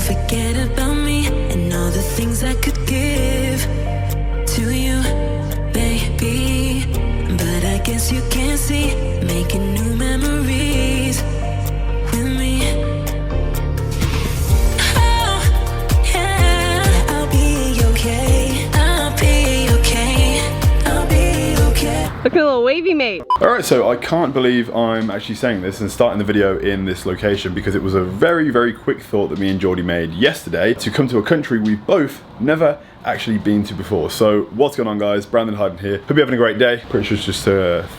forget about me and all the things I could give to you, baby. But I guess you can't see, making new memories with me. Oh, yeah, I'll be okay. I'll be okay. I'll be okay. Look at a little wavy mate. Alright, so I can't believe I'm actually saying this and starting the video in this location because it was a very, very quick thought that me and Geordie made yesterday to come to a country we've both never actually been to before. So what's going on, guys? Brandon Hyden here. Hope you're having a great day. Pretty sure it's just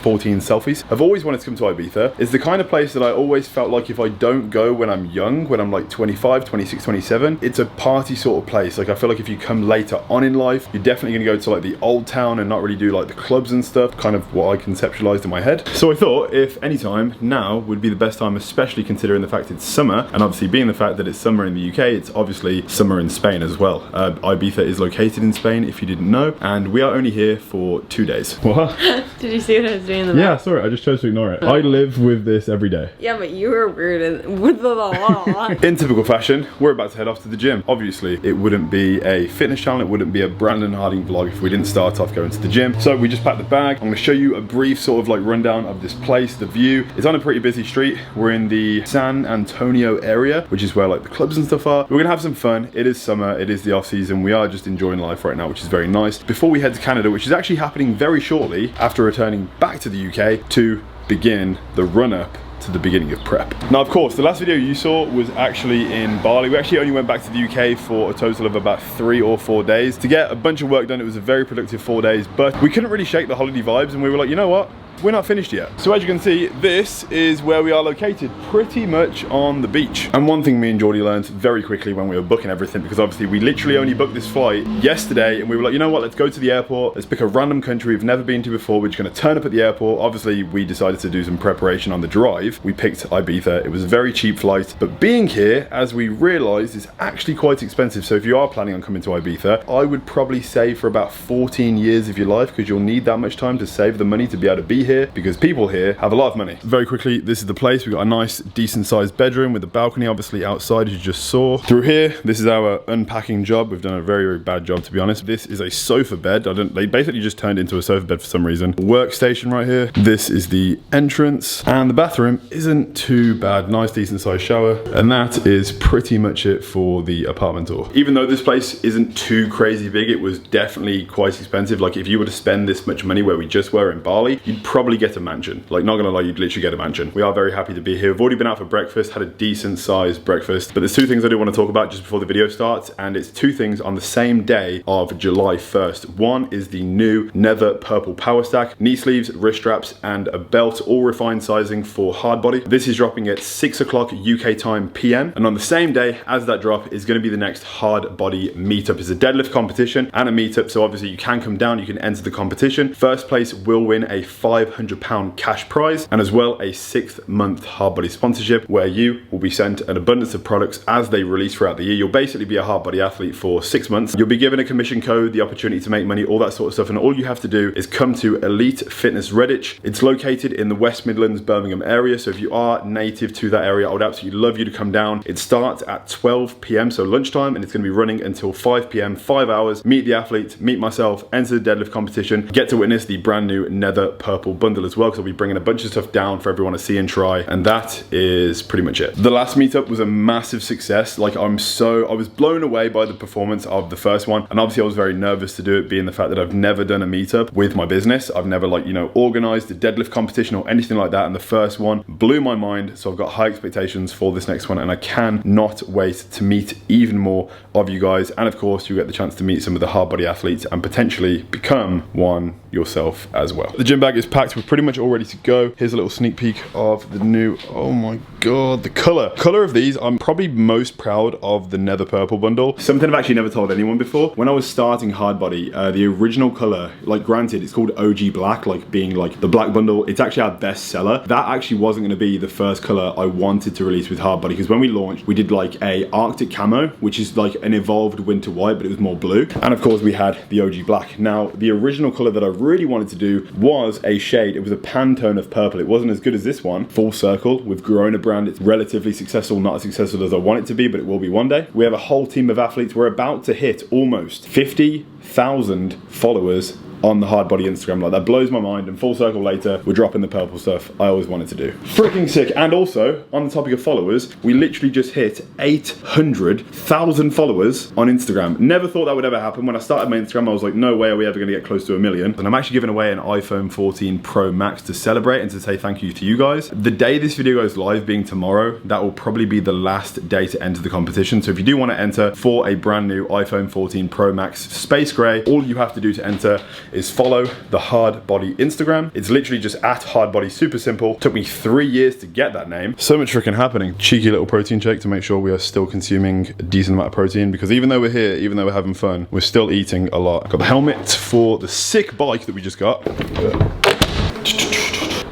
14 selfies. I've always wanted to come to Ibiza. It's the kind of place that I always felt like if I don't go when I'm young, when I'm like 25, 26, 27, it's a party sort of place. Like I feel like if you come later on in life, you're definitely gonna go to like the old town and not really do like the clubs and stuff, kind of what I conceptualized in my head. So I thought if any time, now would be the best time, especially considering the fact it's summer, and obviously being the fact that it's summer in the UK, it's obviously summer in Spain as well. Ibiza is located in Spain, if you didn't know, and we are only here for 2 days. What? Did you see what I was doing in the back? Yeah, sorry, I just chose to ignore it. I live with this every day. Yeah, but you were weird and with the law. In typical fashion, we're about to head off to the gym. Obviously, it wouldn't be a fitness channel, it wouldn't be a Brandon Harding vlog if we didn't start off going to the gym. So we just packed the bag. I'm gonna show you a brief sort of like rundown of this place, the view. It's on a pretty busy street. We're in the San Antonio area, which is where like the clubs and stuff are. We're gonna have some fun. It is summer, it is the off season. We are just enjoying life right now, which is very nice. Before we head to Canada, which is actually happening very shortly after returning back to the UK to begin the run-up to the beginning of prep. Now, of course, the last video you saw was actually in Bali. We actually only went back to the UK for a total of about 3 or 4 days to get a bunch of work done. It was a very productive 4 days, but we couldn't really shake the holiday vibes, and we were like, you know what? We're not finished yet. So as you can see, this is where we are located, pretty much on the beach. And one thing me and Geordie learned very quickly when we were booking everything, because obviously we literally only booked this flight yesterday, and we were like, you know what, let's go to the airport, let's pick a random country we've never been to before, we're just gonna turn up at the airport. Obviously, we decided to do some preparation on the drive. We picked Ibiza. It was a very cheap flight, but being here, as we realized, is actually quite expensive. So if you are planning on coming to Ibiza, I would probably save for about 14 years of your life, because you'll need that much time to save the money to be able to be here, because people here have a lot of money. Very quickly, this is the place. We've got a nice, decent sized bedroom with a balcony, obviously outside, as you just saw. Through here, this is our unpacking job. We've done a very, very bad job, to be honest. This is a sofa bed. They basically just turned it into a sofa bed for some reason. Workstation right here. This is the entrance, and the bathroom isn't too bad. Nice, decent sized shower. And that is pretty much it for the apartment tour. Even though this place isn't too crazy big, it was definitely quite expensive. Like if you were to spend this much money where we just were in Bali, you'd probably get a mansion. Like, not gonna lie, you'd literally get a mansion. We are very happy to be here. We've already been out for breakfast, had a decent sized breakfast, but there's 2 things I do want to talk about just before the video starts, and it's 2 things on the same day of July 1st. One is the new Nether Purple Power Stack, knee sleeves, wrist straps, and a belt, all refined sizing for hard body. This is dropping at 6 o'clock UK time PM, and on the same day as that drop is gonna be the next hard body meetup. It's a deadlift competition and a meetup, so obviously you can come down, you can enter the competition. First place will win a £500 cash prize, and as well a 6-month hard body sponsorship, where you will be sent an abundance of products as they release throughout the year. You'll basically be a hard body athlete for 6 months. You'll be given a commission code, the opportunity to make money, all that sort of stuff, and all you have to do is come to Elite Fitness Redditch. It's located in the West Midlands, Birmingham area, so if you are native to that area, I would absolutely love you to come down. It starts at 12 PM, so lunchtime, and it's gonna be running until 5 PM, 5 hours. Meet the athletes, meet myself, enter the deadlift competition, get to witness the brand new Nether Purple bundle as well, because I'll be bringing a bunch of stuff down for everyone to see and try, and that is pretty much it. The last meetup was a massive success. Like, I was blown away by the performance of the first one, and obviously I was very nervous to do it, being the fact that I've never done a meetup with my business. I've never, like, you know, organized a deadlift competition or anything like that, and the first one blew my mind, so I've got high expectations for this next one, and I cannot wait to meet even more of you guys, and of course you get the chance to meet some of the hard body athletes and potentially become one yourself as well. The gym bag is packed, we're pretty much all ready to go. Here's a little sneak peek of the new, oh my god, the color of these. I'm probably most proud of the Nether Purple bundle. Something I've actually never told anyone before. When I was starting hard body, the original color, like, granted it's called OG black, like being like the black bundle, it's actually our best seller. That actually wasn't going to be the first color I wanted to release with hard body, because when we launched, we did like a Arctic camo, which is like an evolved winter white, but it was more blue, and of course we had the OG black. Now the original color that I really wanted to do was a shade. It was a Pantone of purple. It wasn't as good as this one. Full circle with Corona brand. It's relatively successful, not as successful as I want it to be, but it will be one day. We have a whole team of athletes. We're about to hit almost 50,000 followers on the Hard Body Instagram. Like, that blows my mind. And full circle later, we're dropping the purple stuff I always wanted to do. Freaking sick. And also, on the topic of followers, we literally just hit 800,000 followers on Instagram. Never thought that would ever happen. When I started my Instagram, I was like, no way are we ever going to get close to 1 million. And I'm actually giving away an iPhone 14 Pro Max to celebrate and to say thank you to you guys. The day this video goes live, being tomorrow, that will probably be the last day to enter the competition. So if you do want to enter for a brand new iPhone 14 Pro Max Space Gray, all you have to do to enter is follow the Hard Body Instagram. It's literally just at Hard Body, super simple. Took me 3 years to get that name. So much freaking happening. Cheeky little protein shake to make sure we are still consuming a decent amount of protein, because even though we're here, even though we're having fun, we're still eating a lot. Got the helmet for the sick bike that we just got.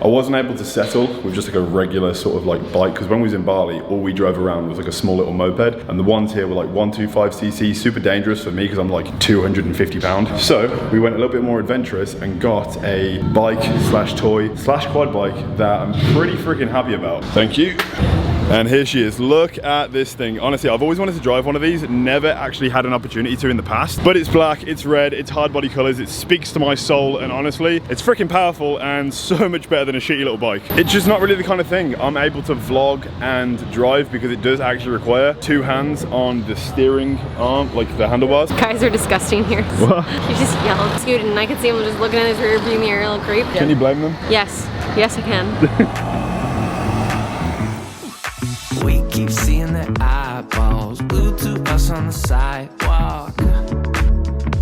I wasn't able to settle with just like a regular sort of like bike, because when we was in Bali, all we drove around was like a small little moped, and the ones here were like 125cc, super dangerous for me because I'm like 250 pounds. So we went a little bit more adventurous and got a bike slash toy slash quad bike that I'm pretty freaking happy about. Thank you. And here she is. Look at this thing. Honestly, I've always wanted to drive one of these. Never actually had an opportunity to in the past. But it's black, it's red, it's Hard Body colors. It speaks to my soul, and honestly, it's freaking powerful and so much better than a shitty little bike. It's just not really the kind of thing I'm able to vlog and drive, because it does actually require 2 hands on the steering arm, like the handlebars. Guys are disgusting here. What? He just yelled. Scoot, and I could see him just looking at his rear view mirror, little creep. Can you blame them? Yes. Yes, I can. We keep seeing their eyeballs glued to us on the sidewalk,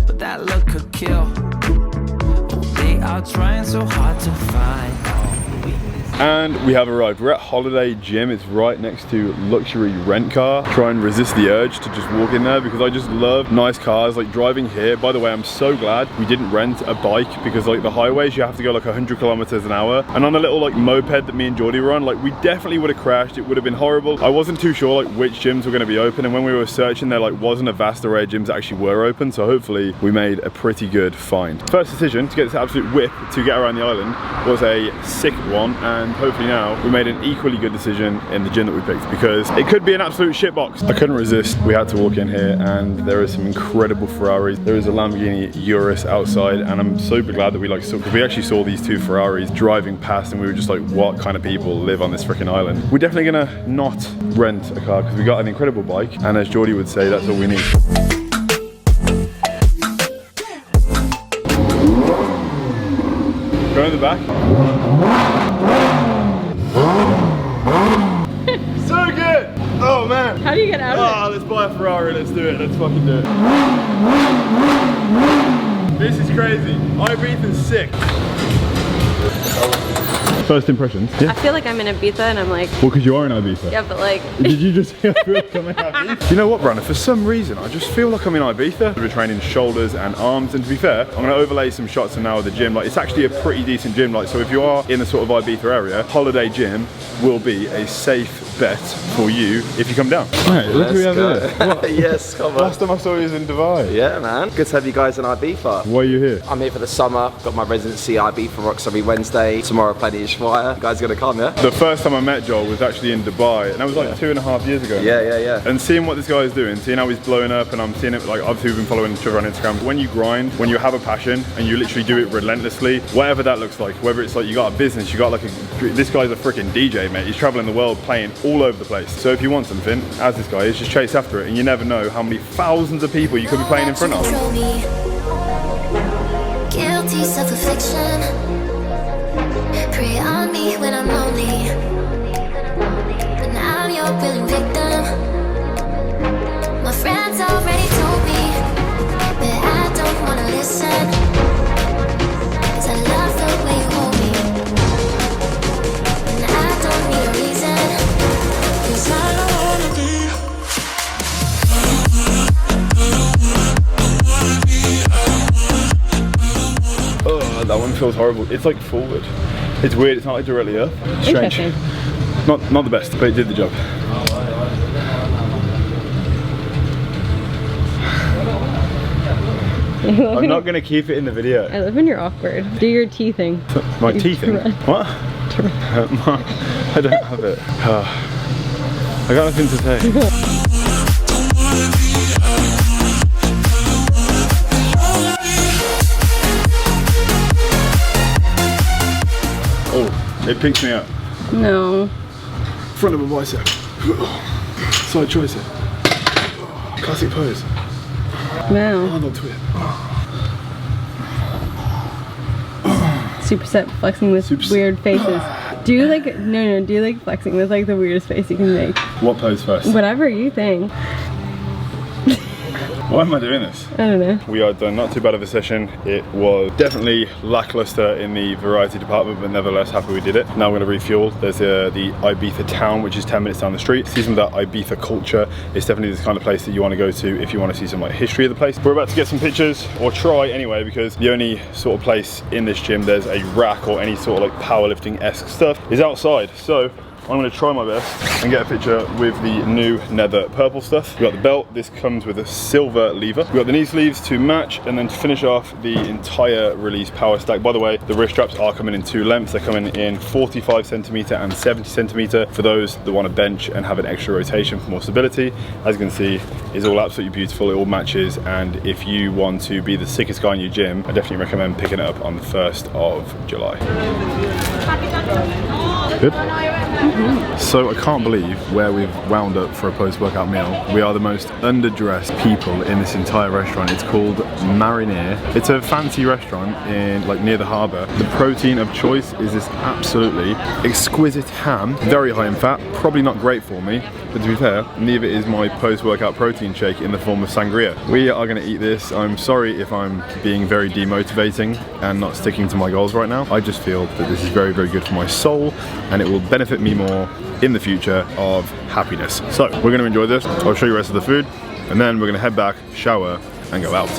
but that look could kill. Oh, they are trying so hard to find all weakness. And we have arrived. We're at Holiday Gym. It's right next to luxury rent car. Try and resist the urge to just walk in there, because I just love nice cars. Like driving here, by the way, I'm so glad we didn't rent a bike, because like the highways, you have to go like 100 kilometers an hour. And on a little like moped that me and Geordie were on, like we definitely would have crashed. It would have been horrible. I wasn't too sure like which gyms were going to be open. And when we were searching, there like wasn't a vast array of gyms that actually were open. So hopefully we made a pretty good find. First decision to get this absolute whip to get around the island was a sick one. And hopefully now we made an equally good decision in the gym that we picked, because it could be an absolute shitbox. I couldn't resist. We had to walk in here, and there is some incredible Ferraris. There is a Lamborghini Urus outside, and I'm super glad that we like saw, because we actually saw these 2 Ferraris driving past, and we were just like, what kind of people live on this freaking island? We're definitely gonna not rent a car, because we got an incredible bike, and as Geordie would say, that's all we need. Go in the back. So good! Oh man! How do you get out of Let's buy a Ferrari, let's do it, let's fucking do it. This is crazy. Ibiza's sick. First impressions? it? I feel like I'm in Ibiza and I'm like, Well, because you are in Ibiza. yeah, but like, Did you just say I feel like I'm in Ibiza? You know what, Brandon? For some reason, I just feel like I'm in Ibiza. We're training shoulders and arms, and to be fair, I'm gonna overlay some shots of now of the gym. Like, it's actually a pretty decent gym. Like, so if you are in the sort of Ibiza area, Holiday Gym will be a safe bet for you if you come down. Alright, look who we have here. Yes, come on. Last time I saw you was in Dubai. Yeah, man. Good to have you guys in Ibiza. Why are you here? I'm here for the summer. Got my residency Ibiza Rocks every Wednesday. Tomorrow, plenty of Schweier. You guys gonna come, yeah? The first time I met Joel was actually in Dubai, and that was like 2.5 years ago. Yeah. And seeing what this guy is doing, seeing how he's blowing up, and I'm seeing it, like, obviously we've been following each other on Instagram. When you grind, when you have a passion, and you literally do it relentlessly, whatever that looks like, whether it's like you got a business, you got like this guy's a freaking DJ, mate. He's traveling the world playing all over the place. So if you want something, as this guy is, just chase after it, and you never know how many thousands of people you could be playing in front of. Guilty self-affliction. Prey on me when I'm lonely, but now I'm your willing victim. My friends already told me that I don't wanna listen, 'cause I love the way you hold me, and I don't need a reason, 'cause I don't wanna be. Oh, that one feels horrible. It's like forward. It's weird, it's not like directly up. Strange. interesting. Not the best, but it did the job. I'm not going to keep it in the video. I love when you're awkward. Do your tea thing. My tea thing? What? I don't have it. I got nothing to say. Oh, it picks me up. No. Front of a bicep. Side tricep. Classic pose. Wow. Arnold twist. Superset flexing with weird faces. Do you like, no, do you like flexing with like the weirdest face you can make? What pose first? Whatever you think. Why am I doing this? I don't know. We are done. Not too bad of a session. It was definitely lackluster in the variety department, but nevertheless happy we did it. Now we're going to refuel. There's the Ibiza town, which is 10 minutes down the street. See some of that Ibiza culture. It's definitely this kind of place that you want to go to if you want to see some like history of the place. We're about to get some pictures, or try anyway, because the only sort of place in this gym there's a rack or any sort of like powerlifting-esque stuff is outside. So I'm going to try my best and get a picture with the new Nether purple stuff. We've got the belt. This comes with a silver lever. We've got the knee sleeves to match, and then to finish off the entire release power stack. By the way, the wrist straps are coming in 2 lengths. They're coming in 45 centimeter and 70 centimeter for those that want to bench and have an extra rotation for more stability. As you can see, it's all absolutely beautiful. It all matches, and if you want to be the sickest guy in your gym, I definitely recommend picking it up on the 1st of July. Good. So I can't believe where we've wound up for a post-workout meal. We are the most underdressed people in this entire restaurant. It's called Marinier. It's a fancy restaurant in like near the harbour. The protein of choice is this absolutely exquisite ham, very high in fat, probably not great for me, but to be fair, neither is my post-workout protein shake in the form of sangria. We are going to eat this. I'm sorry if I'm being very demotivating and not sticking to my goals right now. I just feel that this is very, very good for my soul, and it will benefit me more in the future of happiness. So we're going to enjoy this. I'll show you the rest of the food, and then we're going to head back, shower, and go out.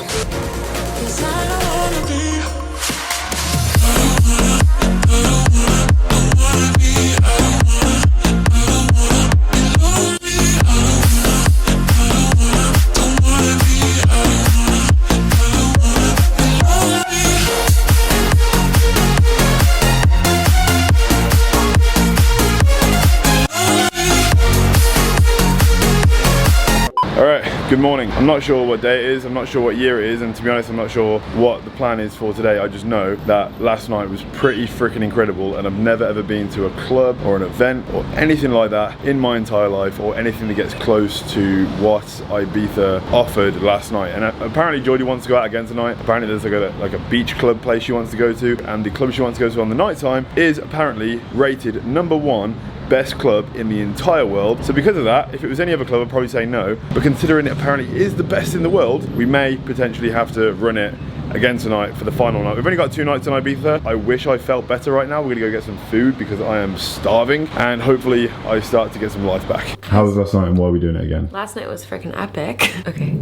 Good morning. I'm not sure what day it is, I'm not sure what year it is, and to be honest, I'm not sure what the plan is for today. I just know that last night was pretty freaking incredible, and I've never ever been to a club or an event or anything like that in my entire life, or anything that gets close to what Ibiza offered last night. And apparently Geordie wants to go out again tonight. Apparently there's like a beach club place she wants to go to, and the club she wants to go to on the night time is apparently rated #1 best club in the entire world. So because of that, if it was any other club, I'd probably say no. But considering it apparently is the best in the world, we may potentially have to run it again tonight for the final night. We've only got 2 nights in Ibiza. I wish I felt better right now. We're gonna go get some food because I am starving, and hopefully I start to get some life back. How was last night, and why are we doing it again? Last night was freaking epic. Okay,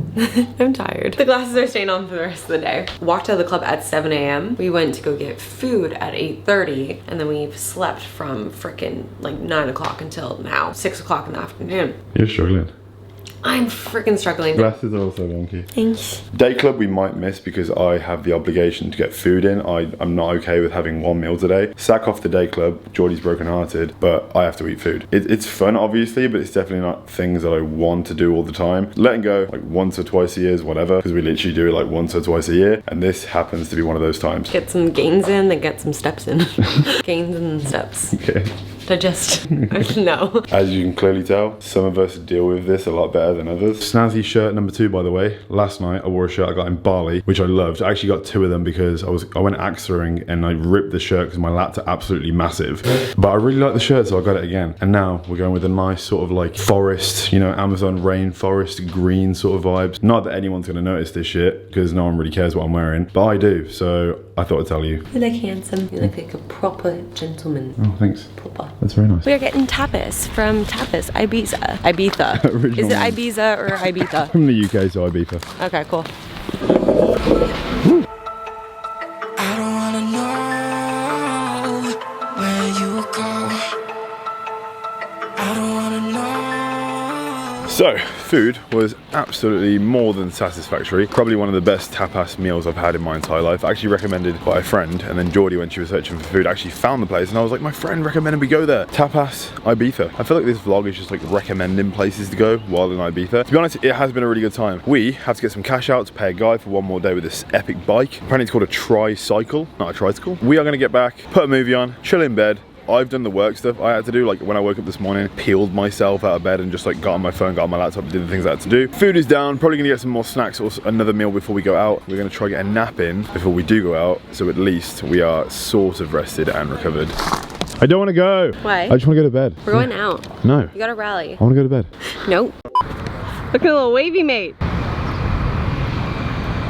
I'm tired. The glasses are staying on for the rest of the day. Walked out of the club at 7 a.m. We went to go get food at 8:30, and then we slept from freaking like 9 o'clock until now, 6 o'clock in the afternoon. You're struggling. I'm freaking struggling. Glasses are also wonky. Thanks. Day club we might miss because I have the obligation to get food in. I'm not okay with having 1 meal today. Sack off the day club. Geordie's broken hearted, but I have to eat food. It's fun obviously, but it's definitely not things that I want to do all the time. Letting go like once or twice a year is whatever, because we literally do it like once or twice a year, and this happens to be one of those times. Get some gains in, then get some steps in. Gains and steps. Okay. Digest. No. As you can clearly tell, some of us deal with this a lot better than others. Snazzy shirt number 2, by the way. Last night I wore a shirt I got in Bali, which I loved. I actually got 2 of them because I went axe throwing and I ripped the shirt because my lats are absolutely massive. But I really like the shirt, so I got it again. And now we're going with a nice sort of like forest, you know, Amazon rainforest green sort of vibes. Not that anyone's gonna notice this shit because no one really cares what I'm wearing, but I do. So I thought I'd tell you. You look handsome. You look like a proper gentleman. Oh, thanks. Proper. That's very nice. We are getting tapas from Ibiza. Ibiza. Is it Ibiza or Ibiza? From the UK, so Ibiza. Okay, cool. I don't wanna know where you go. I don't wanna know. So, food was absolutely more than satisfactory. Probably one of the best tapas meals I've had in my entire life. Actually recommended by a friend, and then Geordie, when she was searching for food, actually found the place, and I was like, my friend recommended we go there. Tapas Ibiza. I feel like this vlog is just like recommending places to go while in Ibiza. To be honest, it has been a really good time. We have to get some cash out to pay a guy for one more day with this epic bike. Apparently it's called a tricycle, not a tricycle. We are gonna get back, put a movie on, chill in bed. I've done the work stuff I had to do, like when I woke up this morning, peeled myself out of bed and just like got on my phone, got on my laptop and did the things I had to do. Food is down, probably gonna get some more snacks or another meal before we go out. We're gonna try get a nap in before we do go out, so at least we are sort of rested and recovered. I don't wanna go. Why? I just wanna go to bed. We're going out. No. You gotta rally. I wanna go to bed. Nope. Look at the little wavy mate.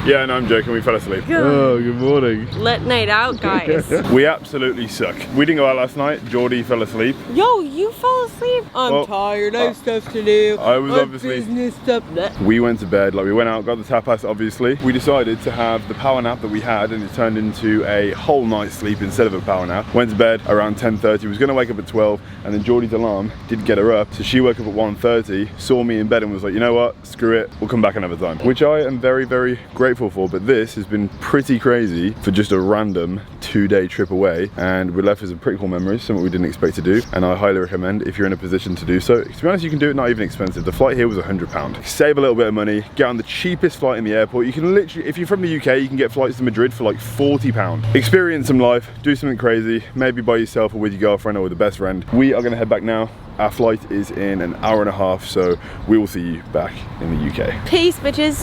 Yeah, no, I'm joking, we fell asleep. Oh, good morning. Let night out, guys. We absolutely suck. We didn't go out last night, Geordie fell asleep. Yo, you fell asleep? I'm tired, I have stuff to do. I was obviously... business stuff. We went to bed, like we went out, got the tapas obviously. We decided to have the power nap that we had, and it turned into a whole night's sleep instead of a power nap. Went to bed around 10:30, was gonna wake up at 12, and then Geordie's alarm did get her up. So she woke up at 1:30, saw me in bed and was like, you know what, screw it, we'll come back another time. Which I am very, very grateful for, but this has been pretty crazy for just a random 2-day trip away, and we're left with some pretty cool memories, something we didn't expect to do, and I highly recommend if you're in a position to do so. To be honest, you can do it not even expensive. The flight here was £100. Save a little bit of money, get on the cheapest flight in the airport. You can literally, if you're from the UK, you can get flights to Madrid for like £40. Experience some life, do something crazy, maybe by yourself or with your girlfriend or with a best friend. We are gonna head back now. Our flight is in an hour and a half, so we will see you back in the UK. Peace, bitches.